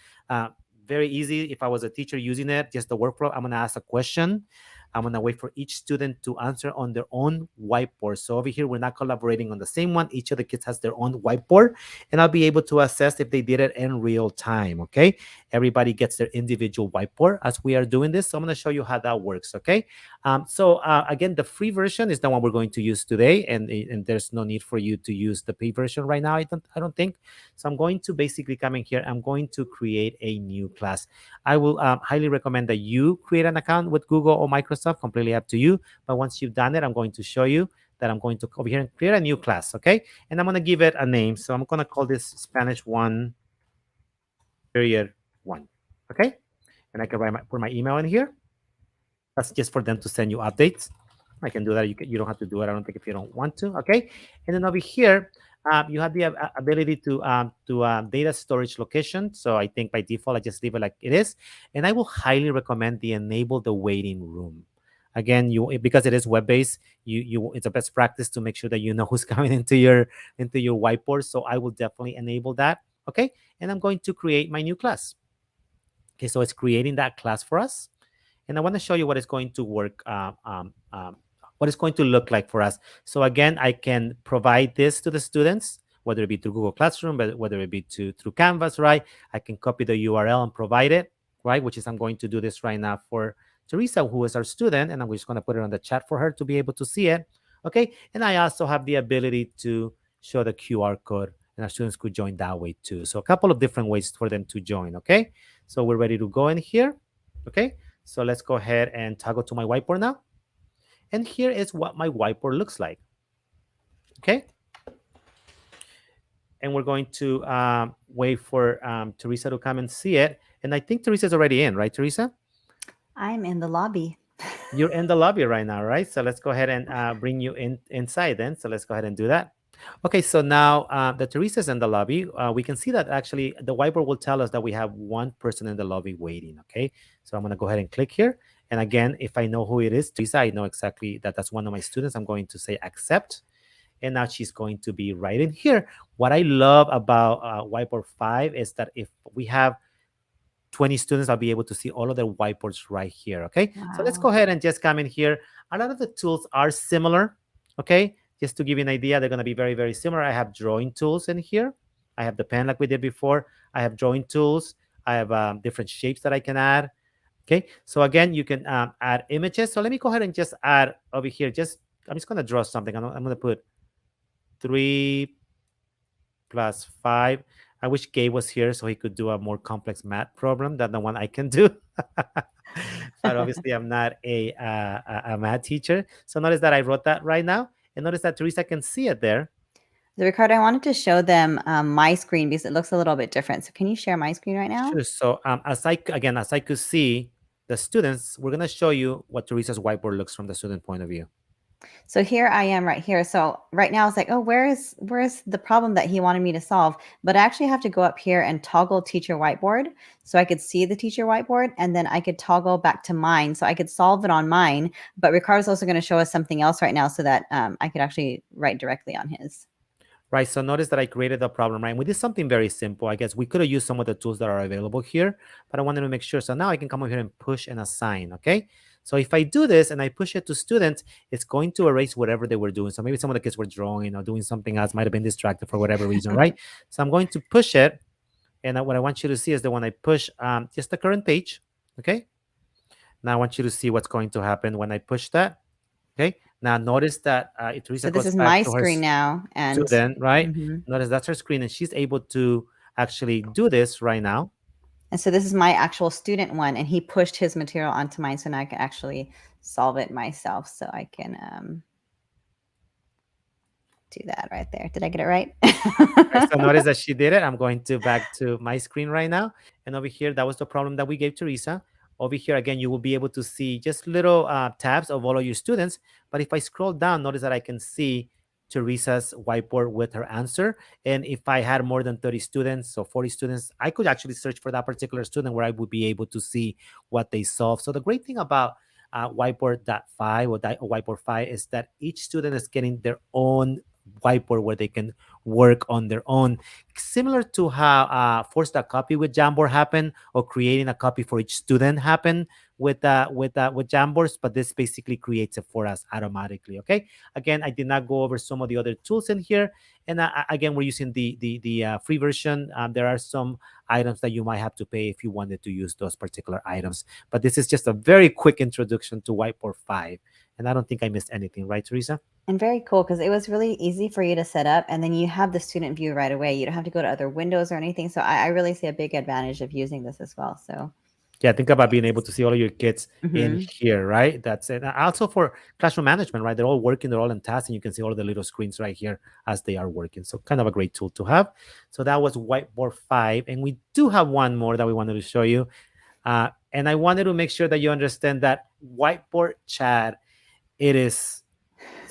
Very easy. If I was a teacher using it, just the workflow, I'm going to ask a question. I'm going to wait for each student to answer on their own whiteboard. So over here, we're not collaborating on the same one. Each of the kids has their own whiteboard, and I'll be able to assess if they did it in real time, okay? Everybody gets their individual whiteboard as we are doing this. So I'm going to show you how that works, okay? Again, the free version is the one we're going to use today, and there's no need for you to use the paid version right now, I don't think. So I'm going to basically come in here. I'm going to create a new class. I will highly recommend that you create an account with Google or Microsoft, completely up to you. But once you've done it, I'm going to show you that I'm going to come over here and create a new class, okay? And I'm going to give it a name. So I'm going to call this Spanish 1, period 1, okay? And I can put my email in here. That's just for them to send you updates. I can do that. You don't have to do it, I don't think, if you don't want to, okay? And then over here, you have the ability to data storage location. So I think by default, I just leave it like it is. And I will highly recommend the enable the waiting room. Again, because it is web-based, it's a best practice to make sure that you know who's coming into your whiteboard. So I will definitely enable that, okay? And I'm going to create my new class. Okay, so it's creating that class for us. And I want to show you what is going to work, what it's going to look like for us. So again, I can provide this to the students, whether it be through Google Classroom, but whether it be through Canvas, right? I can copy the URL and provide it, right? Which is, I'm going to do this right now for Teresa, who is our student, and I'm just going to put it on the chat for her to be able to see it, okay? And I also have the ability to show the QR code, and our students could join that way too. So a couple of different ways for them to join, okay? So we're ready to go in here, okay? So let's go ahead and toggle to my whiteboard now. And here is what my whiteboard looks like, okay? And we're going to wait for Teresa to come and see it. And I think Teresa's already in, right, Teresa? I'm in the lobby. You're in the lobby right now, right? So let's go ahead and bring you inside then. So let's go ahead and do that. Okay, so now that Teresa's in the lobby, we can see that actually the whiteboard will tell us that we have one person in the lobby waiting, okay? So I'm going to go ahead and click here. And again, if I know who it is, Teresa, I know exactly that that's one of my students. I'm going to say accept. And now she's going to be right in here. What I love about Whiteboard 5 is that if we have 20 students, I'll be able to see all of their whiteboards right here, okay? Wow. So let's go ahead and just come in here. A lot of the tools are similar, okay? Just to give you an idea, they're going to be very, very similar. I have drawing tools in here. I have the pen like we did before. I have drawing tools. I have different shapes that I can add, okay? So again, you can add images. So let me go ahead and just add over here. I'm just going to draw something. I'm going to put 3 plus 5. I wish Gabe was here so he could do a more complex math problem than the one I can do. But obviously, I'm not a math teacher. So notice that I wrote that right now. And notice that Teresa can see it there. So Ricardo, I wanted to show them my screen because it looks a little bit different. So can you share my screen right now? Sure. So as I could see the students, we're going to show you what Teresa's whiteboard looks from the student point of view. So here I am right here. So right now it's like, oh, where's the problem that he wanted me to solve? But I actually have to go up here and toggle teacher whiteboard so I could see the teacher whiteboard, and then I could toggle back to mine. So I could solve it on mine, but Ricardo's also going to show us something else right now so that I could actually write directly on his. Right, so notice that I created a problem, right? And we did something very simple. I guess we could have used some of the tools that are available here, but I wanted to make sure. So now I can come over here and push and assign, okay? So if I do this and I push it to students, it's going to erase whatever they were doing. So maybe some of the kids were drawing or doing something else, might have been distracted for whatever reason, right? So I'm going to push it. And what I want you to see is that when I push just the current page, okay? Now I want you to see what's going to happen when I push that, okay? Now notice that Teresa So this goes is back my to her screen now, and student, right? mhm. Notice that's her screen, and she's able to actually do this right now. And so this is my actual student one, and he pushed his material onto mine, so now I can actually solve it myself. So I can do that right there. Did I get it right? Right, so notice that she did it. I'm going to back to my screen right now. And over here, that was the problem that we gave Teresa. Over here, again, you will be able to see just little tabs of all of your students. But if I scroll down, notice that I can see Teresa's whiteboard with her answer. And if I had more than 30 students, so 40 students, I could actually search for that particular student where I would be able to see what they solved. So the great thing about Whiteboard.fi or Whiteboard.fi is that each student is getting their own whiteboard where they can work on their own, similar to how forced a copy with Jamboard happened, or creating a copy for each student happened with Jamboards. But this basically creates it for us automatically. Okay. Again, I did not go over some of the other tools in here, and again, we're using the free version. There are some items that you might have to pay if you wanted to use those particular items. But this is just a very quick introduction to Whiteboard 5, and I don't think I missed anything, right, Teresa? And very cool, because it was really easy for you to set up, and then you have the student view right away. You don't have to go to other windows or anything. So I really see a big advantage of using this as well. So Yeah, think about being able to see all of your kids in mhm. here, right? That's it. Also for classroom management, right? They're all working, they're all in tasks, and you can see all of the little screens right here as they are working. So kind of a great tool to have. So that was Whiteboard 5. And we do have one more that we wanted to show you. And I wanted to make sure that you understand that Whiteboard.chat, it's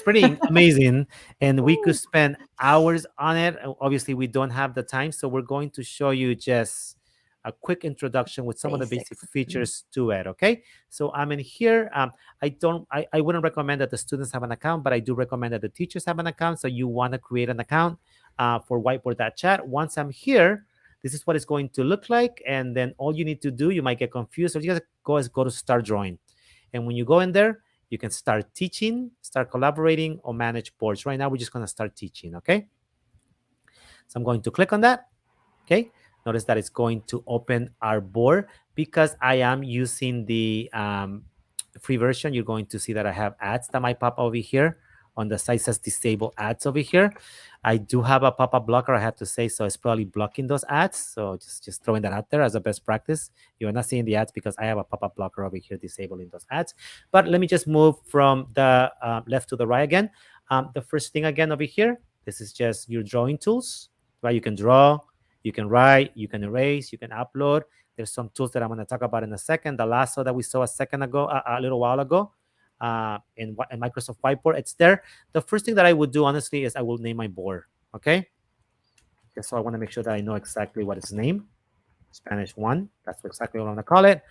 pretty amazing, and we could spend hours on it. Obviously, we don't have the time, so we're going to show you just a quick introduction with some of the basic Basics. features to it. Okay, so I'm in here. I wouldn't recommend that the students have an account, but I do recommend that the teachers have an account. So you want to create an account for Whiteboard.chat. Once I'm here, this is what it's going to look like, and then all you need to do, you might get confused, so you just go to start drawing, and when you go in there, you can start teaching, start collaborating, or manage boards. Right now, we're just going to start teaching, okay? So I'm going to click on that, okay? Notice that it's going to open our board. Because I am using the free version, you're going to see that I have ads that might pop over here. On the side says disable ads over here. I do have a pop-up blocker, I have to say, so it's probably blocking those ads. So just throwing that out there as a best practice. You're not seeing the ads because I have a pop-up blocker over here disabling those ads. But let me just move from the left to the right again. The first thing again over here, this is just your drawing tools, right? You can draw, you can write, you can erase, you can upload. There's some tools that I'm going to talk about in a second. The lasso that we saw a little while ago, in Microsoft Whiteboard, it's there. The first thing that I would do, honestly, is I will name my board, okay? Just so I want to make sure that I know exactly what it's named. Spanish 1, that's exactly what I'm going to call it.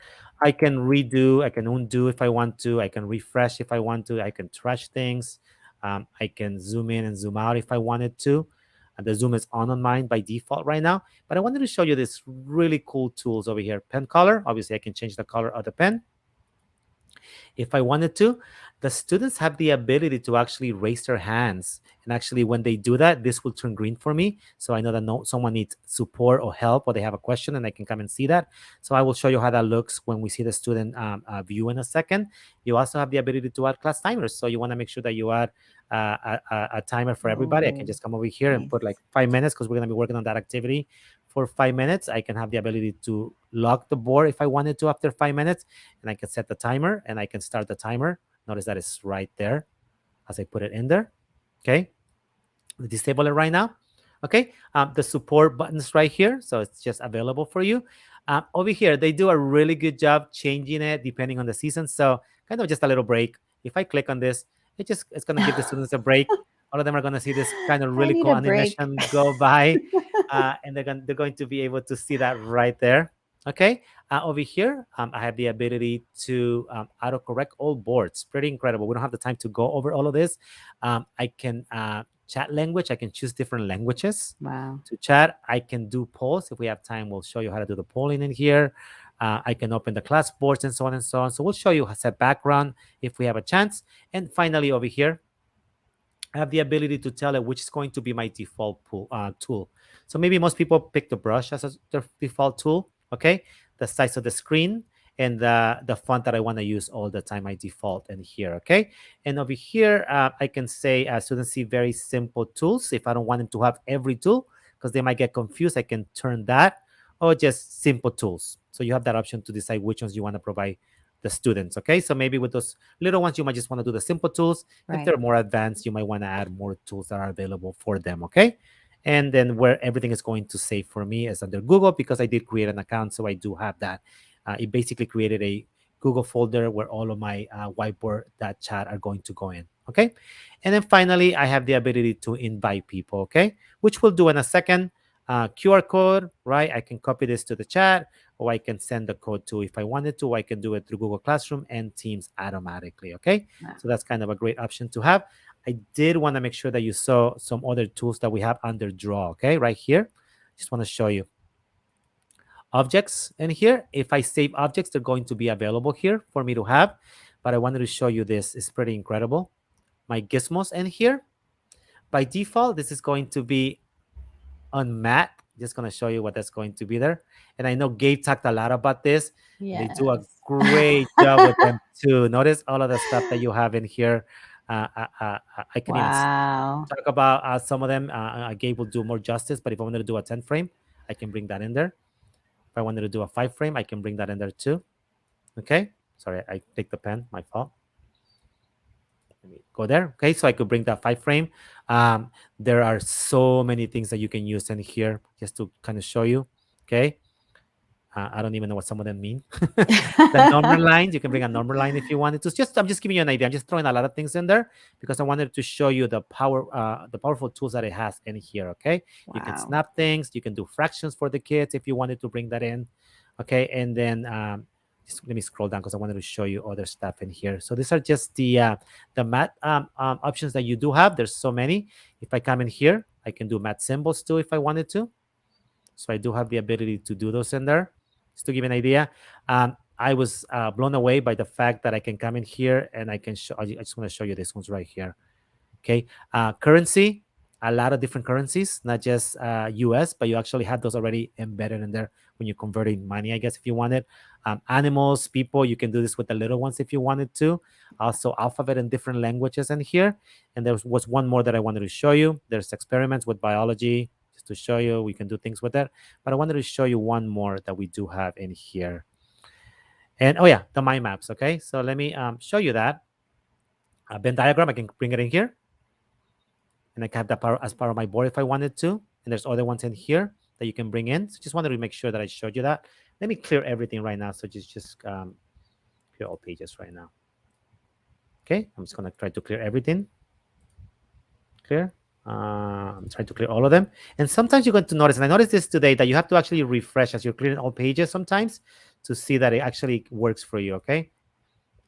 I can redo, I can undo if I want to, I can refresh if I want to, I can trash things, I can zoom in and zoom out if I wanted to. And the zoom is on mine by default right now. But I wanted to show you this really cool tools over here. Pen color, obviously I can change the color of the pen if I wanted to. The students have the ability to actually raise their hands. And actually, when they do that, this will turn green for me. So I know that someone needs support or help, or they have a question, and I can come and see that. So I will show you how that looks when we see the student view in a second. You also have the ability to add class timers. So you want to make sure that you add a timer for everybody. I can just come over here and put like 5 minutes, because we're going to be working on that activity for 5 minutes. I can have the ability to lock the board if I wanted to after 5 minutes, and I can set the timer, and I can start the timer. Notice that it's right there as I put it in there. Okay, disable it right now. Okay, the support buttons right here, so it's just available for you. Over here, they do a really good job changing it depending on the season. So kind of just a little break. If I click on this, it's going to give the students a break. All of them are going to see this kind of really cool animation go by, and they're going to be able to see that right there. Okay, over here, I have the ability to autocorrect all boards. Pretty incredible. We don't have the time to go over all of this. I can chat language. I can choose different languages Wow. to chat. I can do polls. If we have time, we'll show you how to do the polling in here. I can open the class boards and so on and so on. So we'll show you how to set background if we have a chance. And finally, over here, I have the ability to tell it which is going to be my default tool. So maybe most people pick the brush as their default tool, okay? The size of the screen and the font that I want to use all the time, I default in here, okay? And over here, I can say students see very simple tools. If I don't want them to have every tool, because they might get confused, I can turn that, or just simple tools. So you have that option to decide which ones you want to provide the students, okay? So maybe with those little ones, you might just want to do the simple tools. If Right. they're more advanced, you might want to add more tools that are available for them, okay? And then where everything is going to save for me is under Google, because I did create an account, so I do have that. It basically created a Google folder where all of my Whiteboard.chat are going to go in, okay? And then finally, I have the ability to invite people, okay? Which we'll do in a second. QR code, right? I can copy this to the chat, or I can send the code to, if I wanted to, I can do it through Google Classroom and Teams automatically, okay? Wow. So that's kind of a great option to have. I did want to make sure that you saw some other tools that we have under Draw, okay? Right here. Just want to show you. Objects in here. If I save objects, they're going to be available here for me to have. But I wanted to show you this. It's pretty incredible. My gizmos in here. By default, this is going to be on mat. Just going to show you what that's going to be there. And I know Gabe talked a lot about this. Yes. They do a great job with them too. Notice all of the stuff that you have in here. I can even Wow. talk about some of them. Gabe will do more justice, but if I wanted to do a 10 frame, I can bring that in there. If I wanted to do a 5 frame, I can bring that in there too. Okay. Sorry, I take the pen. My fault. Let me go there. Okay, so I could bring that 5 frame. There are so many things that you can use in here just to kind of show you. Okay. I don't even know what some of them mean. The number lines, you can bring a number line if you wanted to. I'm just giving you an idea. I'm just throwing a lot of things in there because I wanted to show you the powerful tools that it has in here. Okay, you can Wow. snap things. You can do fractions for the kids if you wanted to bring that in. Okay, and then just let me scroll down because I wanted to show you other stuff in here. So these are just the math options that you do have. There's so many. If I come in here, I can do math symbols too if I wanted to. So I do have the ability to do those in there. Just to give you an idea, I was blown away by the fact that I can come in here and I can show. I just want to show you this one's right here. Okay, currency, a lot of different currencies, not just US, but you actually have those already embedded in there when you're converting money, I guess, if you wanted. Animals, people, you can do this with the little ones if you wanted to. Also, alphabet in different languages in here. And there was one more that I wanted to show you. There's experiments with biology, just to show you we can do things with that. But I wanted to show you one more that we do have in here. And oh yeah, the mind maps. Okay, so let me show you that. Venn diagram, I can bring it in here. And I can have that as part of my board if I wanted to. And there's other ones in here that you can bring in. So just wanted to make sure that I showed you that. Let me clear everything right now. So just clear all pages right now. Okay, I'm just going to try to clear everything. Clear. I'm trying to clear all of them. And sometimes you're going to notice, and I noticed this today, that you have to actually refresh as you're clearing all pages sometimes to see that it actually works for you, okay?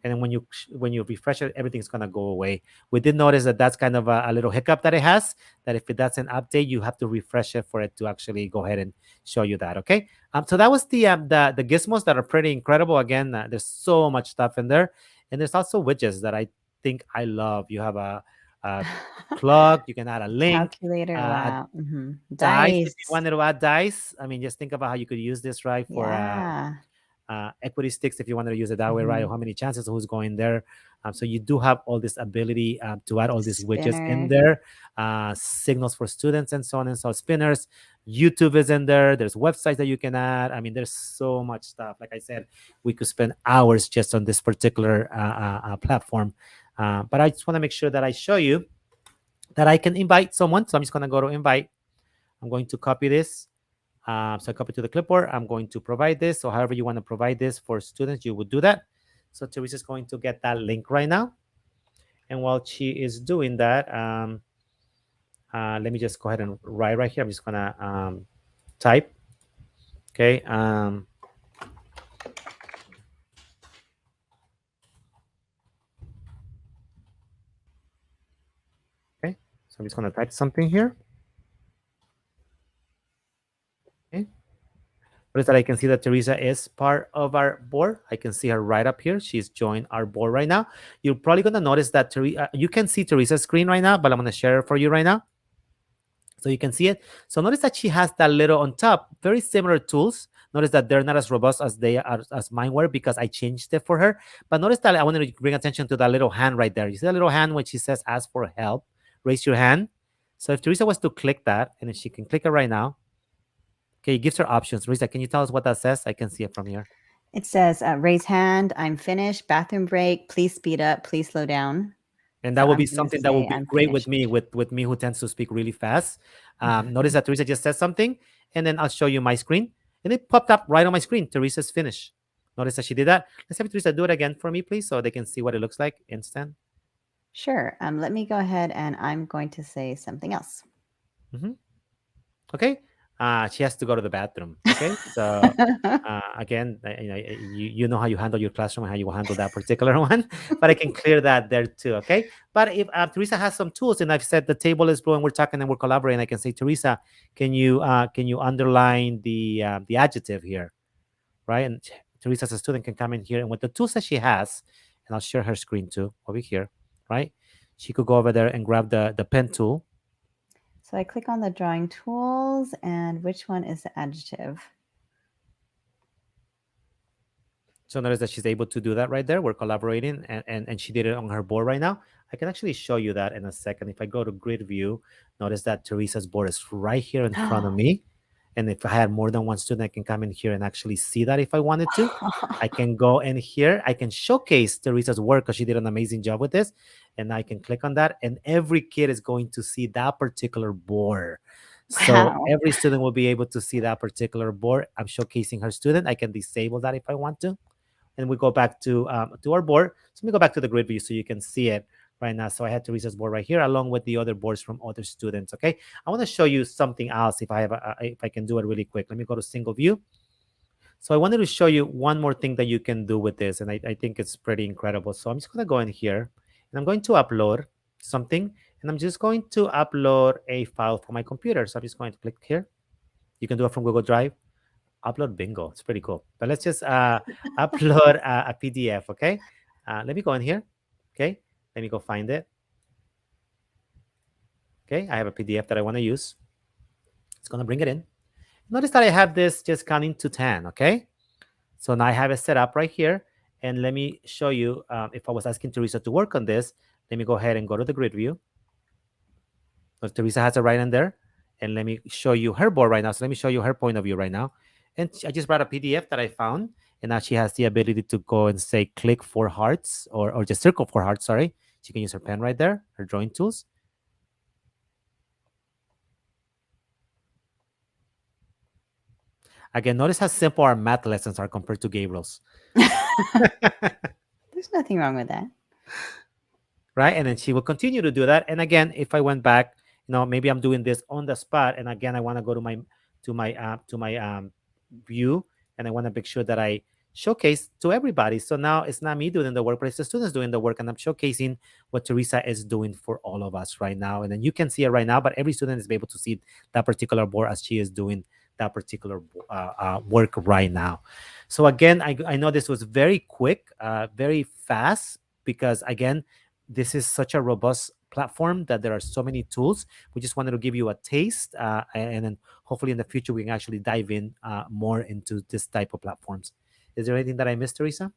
And then when you refresh it, everything's gonna go away. We did notice that that's kind of a little hiccup that it has, that if it doesn't update, you have to refresh it for it to actually go ahead and show you that, okay? So that was the gizmos that are pretty incredible. Again, there's so much stuff in there. And there's also widgets that I think I love. You have a clock, you can add a link, Calculator. a Wow. dice. If you Dice. wanted to add dice, I mean, just think about how you could use this, right? For Yeah. equity sticks if you wanted to use it that way, right? Or how many chances, who's going there. So you do have all this ability to add all these widgets in Spinner. there, signals for students and so on and so on. Spinners, YouTube is in there. There's websites that you can add. I mean, there's so much stuff. Like I said, we could spend hours just on this particular platform. But I just want to make sure that I show you that I can invite someone. So I'm just going to go to invite. I'm going to copy this. So I copy to the clipboard. I'm going to provide this. So however you want to provide this for students, you would do that. So Teresa's going to get that link right now. And while she is doing that, let me just go ahead and write right here. I'm just going to type. Okay. Okay. So I'm just going to type something here. Okay. Notice that I can see that Teresa is part of our board. I can see her right up here. She's joined our board right now. You're probably going to notice that you can see Teresa's screen right now, but I'm going to share it for you right now so you can see it. So notice that she has that little on top, very similar tools. Notice that they're not as robust as they are as mine were because I changed it for her. But notice that I wanted to bring attention to that little hand right there. You see that little hand when she says ask for help? Raise your hand. So if Teresa was to click that, and if she can click it right now, okay, it gives her options. Teresa, can you tell us what that says? I can see it from here. It says, raise hand, I'm finished, bathroom break, please speed up, please slow down. And that So will I'm be gonna something that will say be I'm great with finished. me, with me who tends to speak really fast. Notice that Teresa just said something, and then I'll show you my screen. And it popped up right on my screen. Teresa's finished. Notice that she did that. Let's have Teresa do it again for me, please, so they can see what it looks like instant. Sure. Let me go ahead and I'm going to say something else. Okay. She has to go to the bathroom. Okay. So again, you know how you handle your classroom and how you will handle that particular one, but I can clear that there too. Okay. But if Teresa has some tools, and I've said the table is blue and we're talking and we're collaborating, I can say, Teresa, can you underline the adjective here, right? And Teresa as a student can come in here, and with the tools that she has, and I'll share her screen too over here, right? She could go over there and grab the pen tool. So I click on the drawing tools, and which one is the adjective? So notice that she's able to do that right there. We're collaborating, and she did it on her board right now. I can actually show you that in a second. If I go to grid view, notice that Teresa's board is right here in front of me. And if I had more than one student, I can come in here and actually see that if I wanted to. I can go in here. I can showcase Teresa's work because she did an amazing job with this. And I can click on that. And every kid is going to see that particular board. So Wow. every student will be able to see that particular board. I'm showcasing her student. I can disable that if I want to. And we go back to our board. So let me go back to the grid view so you can see it right now. So I had Teresa's board right here along with the other boards from other students. Okay, I want to show you something else if I can do it really quick. Let me go to single view. So I wanted to show you one more thing that you can do with this, and I think it's pretty incredible. So I'm just going to go in here and I'm going to upload something, and I'm just going to upload a file for my computer. So I'm just going to click here. You can do it from Google Drive. Upload bingo. It's pretty cool. But let's just upload a PDF, okay? Let me go in here, okay? Let me go find it. Okay, I have a PDF that I want to use. It's going to bring it in. Notice that I have this just counting to 10, okay? So now I have it set up right here. And let me show you, if I was asking Teresa to work on this, let me go ahead and go to the grid view. So Teresa has it right in there. And let me show you her board right now. So let me show you her point of view right now. And I just brought a PDF that I found. And now she has the ability to go and say click for hearts or just circle for hearts, sorry. She can use her pen right there, her drawing tools. Again, notice how simple our math lessons are compared to Gabriel's. There's nothing wrong with that. Right? And then she will continue to do that. And again, if I went back, maybe I'm doing this on the spot. And again, I want to go to my view, and I want to make sure that I showcase to everybody. So now it's not me doing the work, but it's the students doing the work, and I'm showcasing what Teresa is doing for all of us right now. And then you can see it right now, but every student is able to see that particular board as she is doing that particular work right now. So again, I know this was very quick, very fast, because again, this is such a robust platform that there are so many tools. We just wanted to give you a taste, and then hopefully in the future we can actually dive in more into this type of platforms. Is there anything that I missed, Teresa?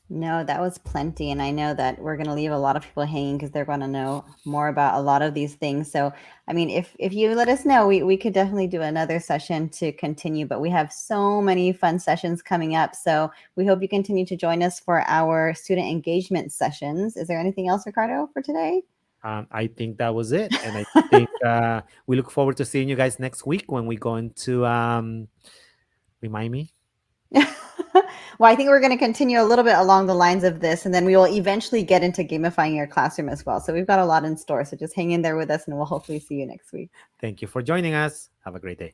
No, that was plenty. And I know that we're going to leave a lot of people hanging because they're going to know more about a lot of these things. So, I mean, if you let us know, we could definitely do another session to continue, but we have so many fun sessions coming up. So we hope you continue to join us for our student engagement sessions. Is there anything else, Ricardo, for today? I think that was it. And I think we look forward to seeing you guys next week when we go into, remind me. Well, I think we're going to continue a little bit along the lines of this, and then we will eventually get into gamifying your classroom as well. So we've got a lot in store. So just hang in there with us, and we'll hopefully see you next week. Thank you for joining us. Have a great day.